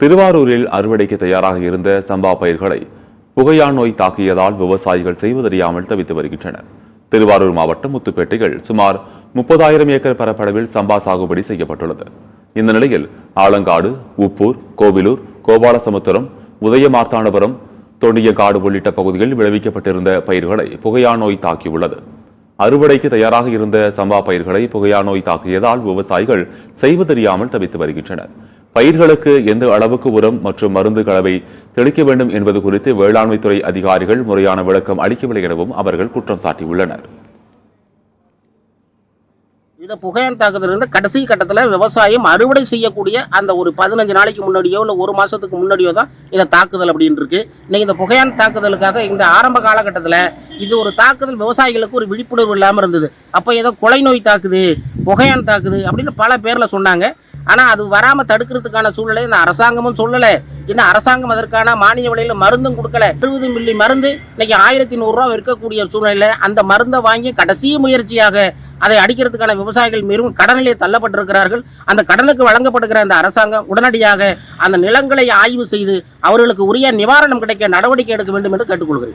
திருவாரூரில் அறுவடைக்கு தயாராக இருந்த சம்பா பயிர்களை புகையான் நோய் தாக்கியதால் விவசாயிகள் செய்வதறியாமல் தவித்து வருகின்றனர். திருவாரூர் மாவட்டம் முத்துப்பேட்டையில் சுமார் 30,000 ஏக்கர் பரப்பளவில் சம்பா சாகுபடி செய்யப்பட்டுள்ளது. இந்த நிலையில் ஆலங்காடு, உப்பூர், கோவிலூர், கோபாலசமுத்திரம், உதயமார்த்தாண்டபுரம், தொண்டியங்காடு உள்ளிட்ட பகுதிகளில் விளைவிக்கப்பட்டிருந்த பயிர்களை புகையான் நோய் தாக்கியுள்ளது. அறுவடைக்கு தயாராக இருந்த சம்பா பயிர்களை புகையான் நோய் தாக்கியதால் விவசாயிகள் செய்வதறியாமல் தவித்து வருகின்றனர். பயிர்களுக்கு எந்த அளவுக்கு உரம் மற்றும் மருந்து கலவை தெளிக்க வேண்டும் என்பது குறித்து வேளாண்மைத்துறை அதிகாரிகள் முறையான விளக்கம் அளிக்கவில்லை எனவும் அவர்கள் குற்றம் சாட்டியுள்ளனர். இந்த புகையான் தாக்குதல் இருந்து கடைசி கட்டத்தில் விவசாயம் அறுவடை செய்யக்கூடிய அந்த ஒரு 15 நாளைக்கு முன்னாடியோ இல்லை ஒரு மாதத்துக்கு முன்னாடியோ தான் இந்த தாக்குதல் அப்படின்னு இருக்கு. இன்னைக்கு இந்த புகையான் தாக்குதலுக்காக இந்த ஆரம்ப காலகட்டத்தில் இது ஒரு தாக்குதல் விவசாயிகளுக்கு ஒரு விழிப்புணர்வு இல்லாமல் இருந்தது. அப்போ ஏதோ கொலை நோய் தாக்குது, புகையான் தாக்குது அப்படின்னு பல பேரில் சொன்னாங்க. ஆனால் அது வராமல் தடுக்கிறதுக்கான சூழ்நிலை இந்த அரசாங்கமும் சொல்லலை. இந்த அரசாங்கம் அதற்கான மானிய விலையில் மருந்தும் கொடுக்கல. 20 மில்லி மருந்து இன்னைக்கு 1100 ரூபா விற்கக்கூடிய சூழ்நிலை. அந்த மருந்தை வாங்கி கடைசி முயற்சியாக அதை அடிக்கிறதுக்கான விவசாயிகள் மீறும் கடனிலே தள்ளப்பட்டிருக்கிறார்கள். அந்த கடனுக்கு வழங்கப்படுகிற அந்த அரசாங்கம் உடனடியாக அந்த நிலங்களை ஆய்வு செய்து அவர்களுக்கு உரிய நிவாரணம் கிடைக்க நடவடிக்கை எடுக்க வேண்டும் என்று கேட்டுக்கொள்கிறேன்.